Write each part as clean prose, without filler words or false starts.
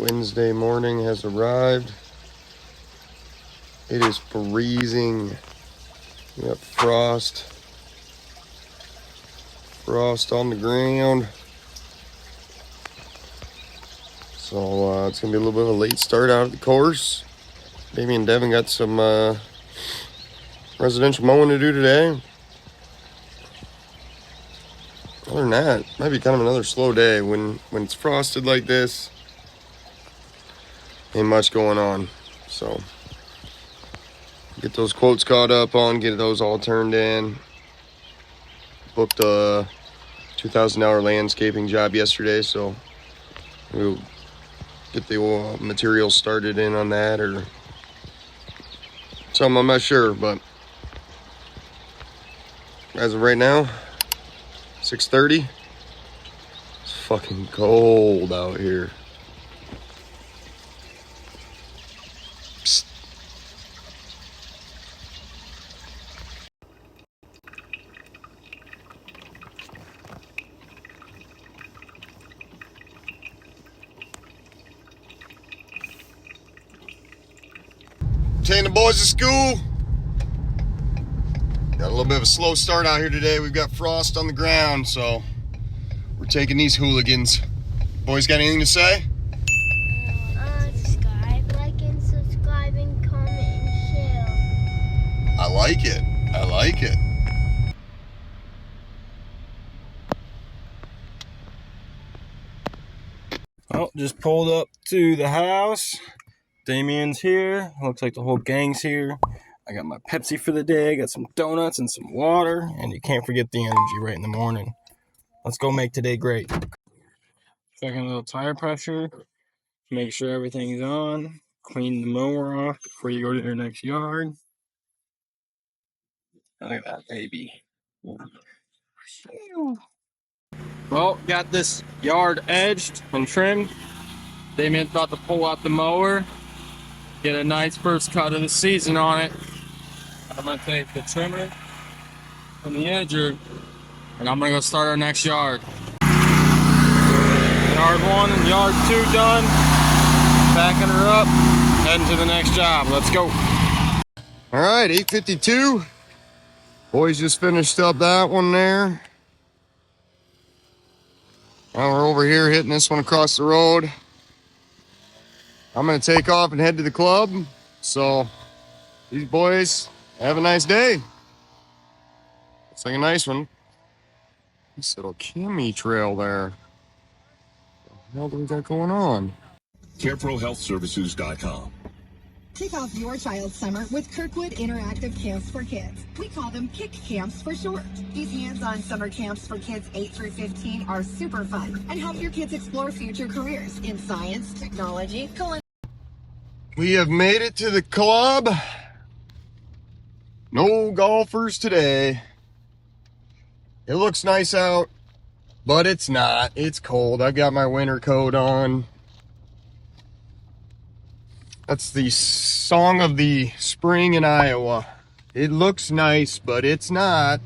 Wednesday morning has arrived. It is freezing. We got frost on the ground. So it's going to be a little bit of a late start out of the course. Damien and Devon got some residential mowing to do today. Other than that, might be kind of another slow day. When it's frosted like this, ain't much going on. So get those quotes caught up on, get those all turned in. Booked a 2,000-hour landscaping job yesterday, so we'll get the materials started in on that or something. I'm not sure, but as of right now, 6:30. It's fucking cold out here. Psst. Taking the boys to school. Got a little bit of a slow start out here today. We've got frost on the ground, so we're taking these hooligans. Boys got anything to say? Subscribe, like, and subscribe, and comment, and share. I like it. I like it. Well, just pulled up to the house. Damien's here. Looks like the whole gang's here. I got my Pepsi for the day. I got some donuts and some water. And you can't forget the energy right in the morning. Let's go make today great. Checking a little tire pressure. Make sure everything's on. Clean the mower off before you go to your next yard. Look at that baby. Well, got this yard edged and trimmed. Damien's about to pull out the mower. Get a nice first cut of the season on it. I'm gonna take the trimmer from the edger and I'm gonna go start our next yard. Yard 1 and yard 2 done. Backing her up, heading to the next job. Let's go. All right, 8:52. Boys just finished up that one there. Now we're over here hitting this one across the road. I'm gonna take off and head to the club. So these boys have a nice day. It's like a nice one. This little Kimmy trail there. What the hell do we got going on? CareProHealthServices.com. Kick off your child's summer with Kirkwood Interactive Camps for Kids. We call them KIC camps for short. These hands-on summer camps for kids 8 through 15 are super fun and help your kids explore future careers in science, technology, culinary. We have made it to the club. No golfers today. It looks nice out, but it's not. It's cold. I've got my winter coat on. That's the song of the spring in Iowa. It looks nice, but it's not.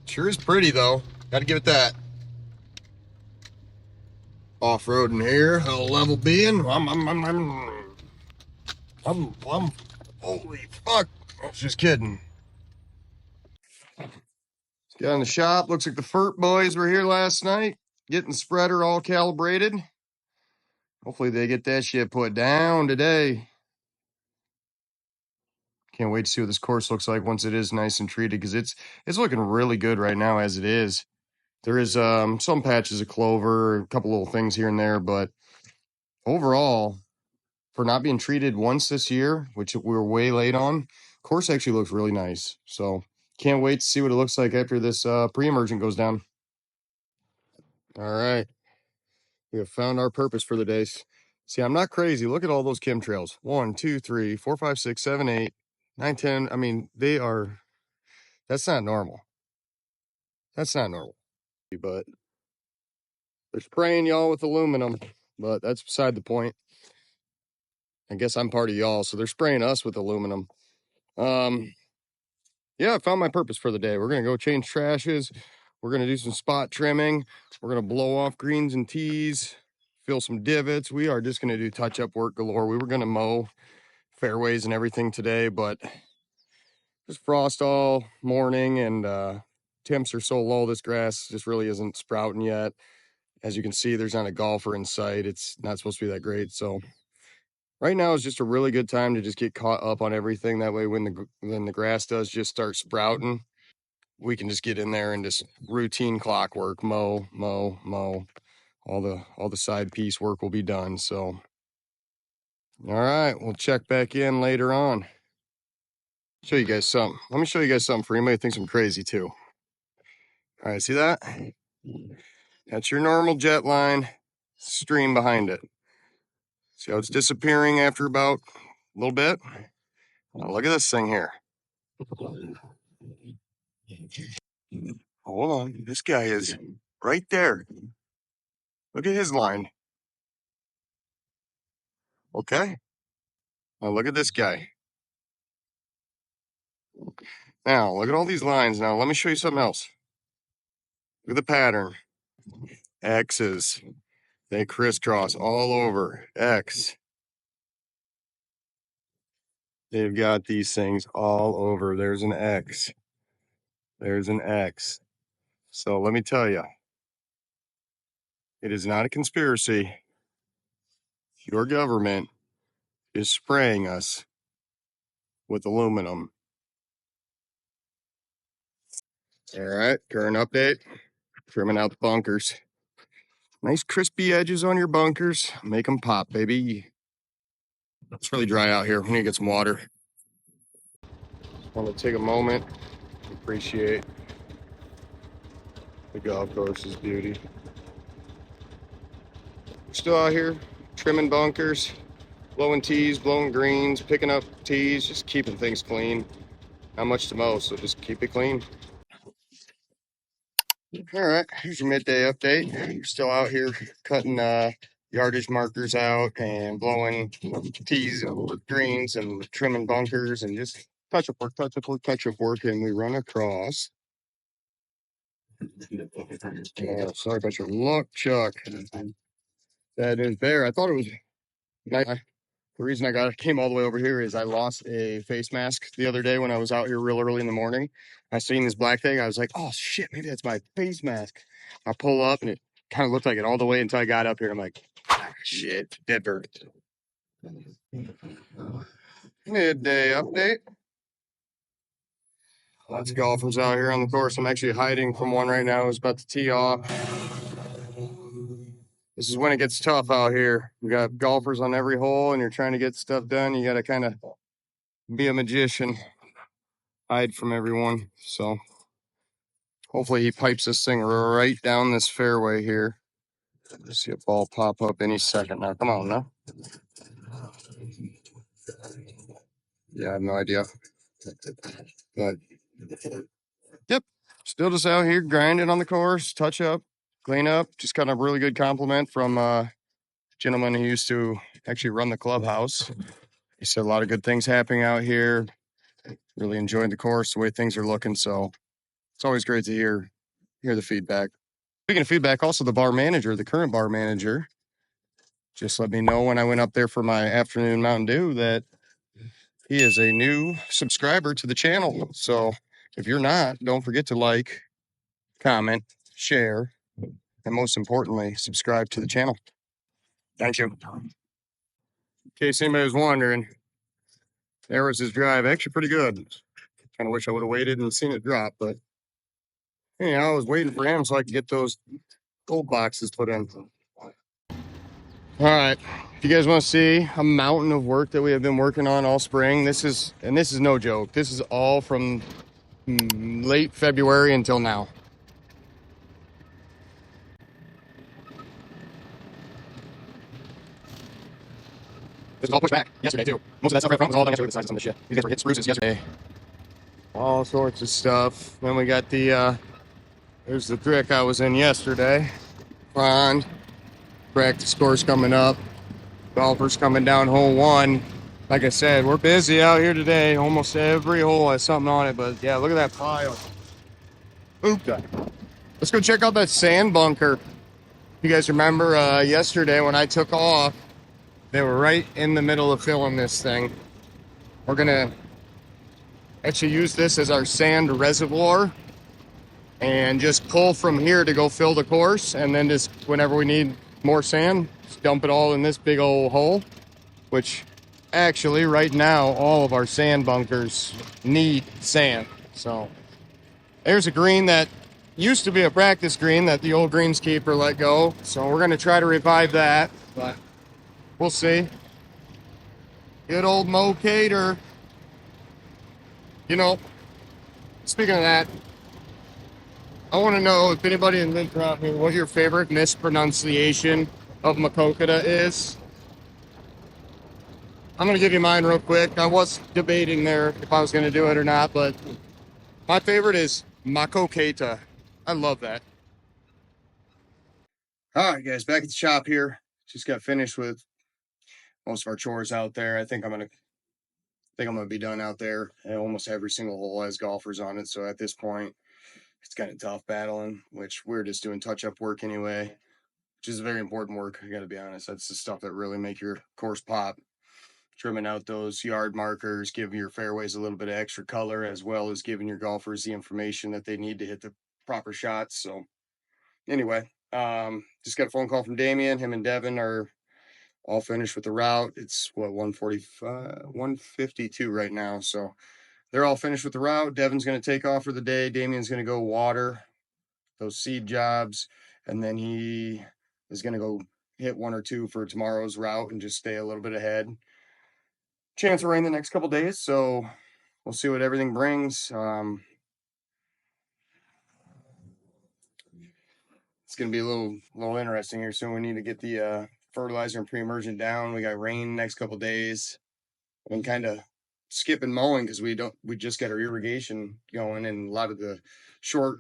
Sure is pretty though. Gotta give it that. Off-roading here, a level being. I'm holy fuck. I was just kidding. Got in the shop. Looks like the Fert boys were here last night, getting the spreader all calibrated. Hopefully they get that shit put down today. Can't wait to see what this course looks like once it is nice and treated, because it's looking really good right now as it is. There is some patches of clover, a couple little things here and there, but overall, for not being treated once this year, which we were way late on, course actually looks really nice. So can't wait to see what it looks like after this pre-emergent goes down. All right. We have found our purpose for the day. See, I'm not crazy. Look at all those chemtrails. 1, 2, 3, 4, 5, 6, 7, 8, 9, 10. I mean, that's not normal. That's not normal. But they're spraying y'all with aluminum, but that's beside the point. I guess I'm part of y'all, so they're spraying us with aluminum. Yeah, I found my purpose for the day. We're going to go change trashes. We're gonna do some spot trimming. We're gonna blow off greens and tees, fill some divots. We are just gonna do touch-up work galore. We were gonna mow fairways and everything today, but just frost all morning and temps are so low, this grass just really isn't sprouting yet. As you can see, there's not a golfer in sight. It's not supposed to be that great. So right now is just a really good time to just get caught up on everything. That way when the grass does just start sprouting, we can just get in there and just routine clockwork, mow. All the side piece work will be done. So all right, we'll check back in later on. Show you guys something. Let me show you guys something for anybody who thinks I'm crazy too. All right, see that? That's your normal jet line stream behind it. See how it's disappearing after about a little bit? Now look at this thing here. Hold on, this guy is right there. Look at his line. Okay. Now look at this guy. Now look at all these lines. Now let me show you something else. Look at the pattern. X's. They crisscross all over. X. They've got these things all over. There's an X. There's an X. So let me tell you, it is not a conspiracy. Your government is spraying us with aluminum. All right, current update. Trimming out the bunkers. Nice crispy edges on your bunkers. Make them pop, baby. It's really dry out here. We need to get some water. Want to take a moment to appreciate the golf course's beauty. We're still out here trimming bunkers, blowing tees, blowing greens, picking up tees, just keeping things clean. Not much to mow, so just keep it clean. All right, here's your midday update. You're still out here cutting yardage markers out and blowing tees over greens and trimming bunkers and just touch up work, and we run across. Sorry about your luck, Chuck. That is there. I thought it was nice. The reason I came all the way over here is I lost a face mask the other day when I was out here real early in the morning. I seen this black thing. I was like, oh shit, maybe that's my face mask. I pull up and it kind of looked like it all the way until I got up here. I'm like, shit, dead bird. Midday update. Lots of golfers out here on the course. I'm actually hiding from one right now who's about to tee off. This is when it gets tough out here. We got golfers on every hole and you're trying to get stuff done. You got to kind of be a magician, hide from everyone. So hopefully he pipes this thing right down this fairway here. See a ball pop up any second now. Come on now. Yeah, I have no idea. But yep, still just out here grinding on the course, touch up, clean up. Just got a really good compliment from a gentleman who used to actually run the clubhouse. He said a lot of good things happening out here. Really enjoyed the course, the way things are looking. So it's always great to hear the feedback. Speaking of feedback, also the bar manager, the current bar manager, just let me know when I went up there for my afternoon Mountain Dew that he is a new subscriber to the channel. So if you're not, don't forget to like, comment, share, and most importantly, subscribe to the channel. Thank you. In case anybody was wondering, there was his drive. Actually pretty good. Kind of wish I would have waited and seen it drop, but anyhow, I was waiting for him so I could get those gold boxes put in. All right, if you guys want to see a mountain of work that we have been working on all spring, this is no joke. This is all from late February until now. This was all pushed back yesterday too. Most of that stuff right front was all done yesterday with the size of this shit. These guys were hit spruces yesterday. All sorts of stuff. Then we got the there's the trick I was in yesterday. Fun. Practice course coming up. Golfers coming down hole one. Like I said, we're busy out here today. Almost every hole has something on it, but yeah, look at that pile. Oop. Let's go check out that sand bunker. You guys remember yesterday when I took off, they were right in the middle of filling this thing. We're gonna actually use this as our sand reservoir and just pull from here to go fill the course, and then just whenever we need more sand, just dump it all in this big old hole, which actually right now all of our sand bunkers need sand. So there's a green that used to be a practice green that the old greenskeeper let go, so we're going to try to revive that, but we'll see. Good old Maquoketa. You know, speaking of that, I want to know if anybody in Lincoln here, what your favorite mispronunciation of Maquoketa is. I'm going to give you mine real quick. I was debating there if I was going to do it or not, but my favorite is Maquoketa. I love that. All right, guys, back at the shop here. Just got finished with most of our chores out there. I think I'm gonna be done out there. And almost every single hole has golfers on it, so at this point, it's kind of tough battling. Which we're just doing touch-up work anyway, which is very important work. I got to be honest. That's the stuff that really make your course pop. Trimming out those yard markers, giving your fairways a little bit of extra color, as well as giving your golfers the information that they need to hit the proper shots. So anyway, just got a phone call from Damien. Him and Devon are all finished with the route. It's what, 145, 152 right now. So they're all finished with the route. Devon's going to take off for the day. Damien's going to go water those seed jobs, and then he is going to go hit one or two for tomorrow's route and just stay a little bit ahead. Chance of rain the next couple days, so we'll see what everything brings. It's going to be a little interesting here soon. We need to get the fertilizer and pre-emergent down. We got rain next couple days. I've been kind of skipping mowing because we just got our irrigation going, and a lot of the short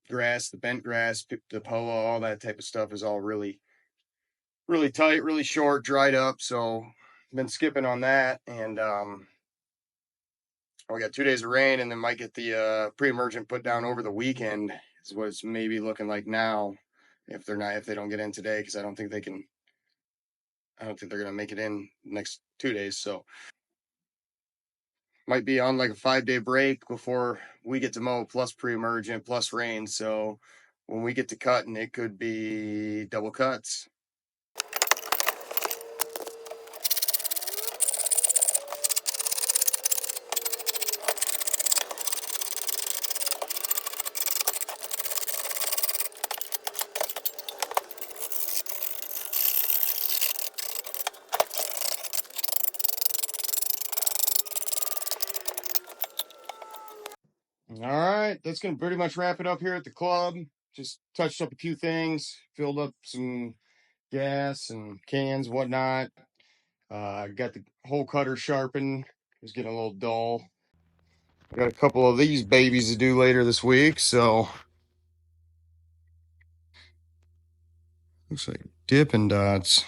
grass, the bent grass, the poa, all that type of stuff is all really tight, really short, dried up. So I've been skipping on that, and we got 2 days of rain, and then might get the pre-emergent put down over the weekend. Is what it's maybe looking like now, if they don't get in today, because I don't think they're gonna make it in the next 2 days. So might be on like a 5-day break before we get to mow, plus pre-emergent, plus rain. So when we get to cutting, it could be double cuts. All right, that's going to pretty much wrap it up here at the club. Just touched up a few things, filled up some gas and cans, whatnot. Got the hole cutter sharpened. It's getting a little dull. I got a couple of these babies to do later this week, so looks like Dippin' Dots.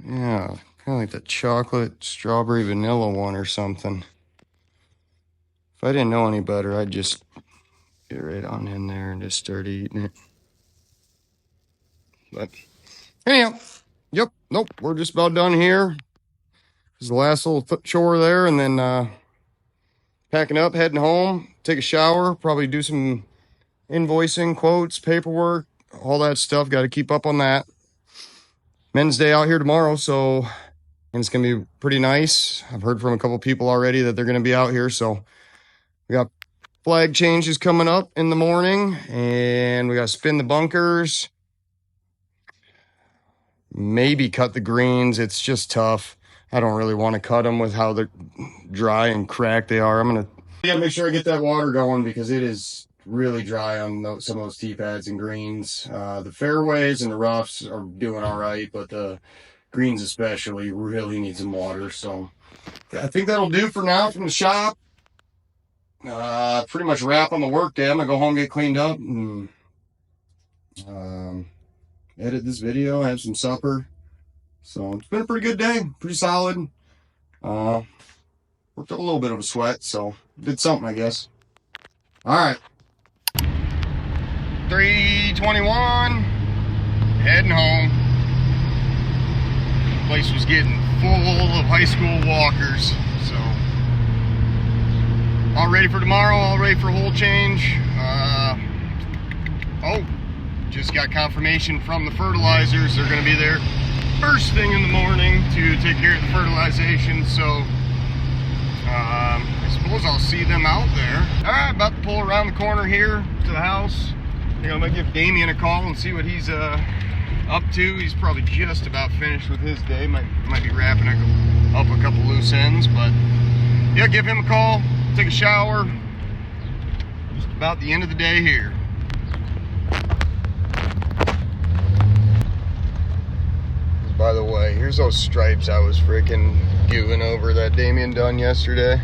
Yeah, kind of like the chocolate strawberry vanilla one or something. If I didn't know any better, I'd just get right on in there and just start eating it. But anyhow, yep, nope, we're just about done here. This is the last little chore there, and then packing up, heading home, take a shower, probably do some invoicing, quotes, paperwork, all that stuff. Got to keep up on that. Men's Day out here tomorrow, so, and it's going to be pretty nice. I've heard from a couple people already that they're going to be out here, so we got flag changes coming up in the morning, and we got to spin the bunkers, maybe cut the greens. It's just tough. I don't really want to cut them with how they're dry and cracked they are. I'm going to make sure I get that water going because it is really dry on some of those tee pads and greens. The fairways and the roughs are doing all right, but the greens especially really need some water. So I think that'll do for now from the shop. Pretty much wrap on the work day. I'm going to go home, get cleaned up, and edit this video, have some supper. So it's been a pretty good day, pretty solid. Worked up a little bit of a sweat, so did something, I guess. All right. 3:21, heading home. Place was getting full of high school walkers, so all ready for tomorrow, all ready for a whole change. Oh, just got confirmation from the fertilizers. They're going to be there first thing in the morning to take care of the fertilization, so I suppose I'll see them out there. All right, about to pull around the corner here to the house. I think I'm going to give Damien a call and see what he's up to. He's probably just about finished with his day. Might be wrapping up a couple loose ends, but yeah, give him a call, take a shower. Just about the end of the day here. By the way, here's those stripes I was freaking giving over that Damien done yesterday.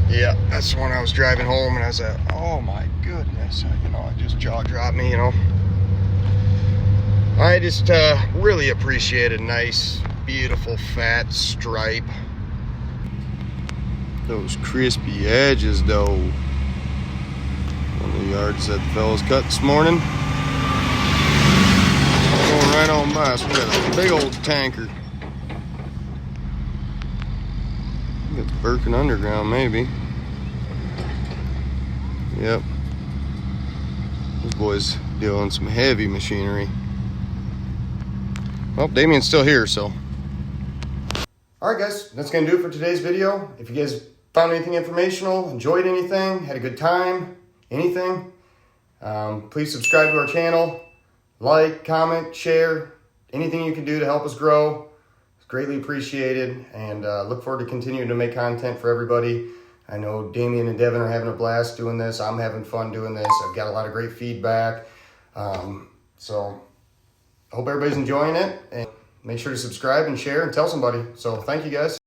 Yeah, that's the one I was driving home and I was like, oh my goodness, you know, it just jaw dropped me, you know. I just really appreciate a nice, beautiful, fat stripe. Those crispy edges though. One of the yards that the fellas cut this morning. Going right on by us. We got a big old tanker. We got the Birkin Underground, maybe. Yep. Those boys dealing some heavy machinery. Well, Damien's still here, so. Alright guys, that's gonna do it for today's video. If you guys found anything informational, enjoyed anything, had a good time, anything, please subscribe to our channel, like, comment, share, anything you can do to help us grow. It's greatly appreciated, and look forward to continuing to make content for everybody. I know Damien and Devon are having a blast doing this. I'm having fun doing this. I've got a lot of great feedback. So I hope everybody's enjoying it, and make sure to subscribe and share and tell somebody. So thank you guys.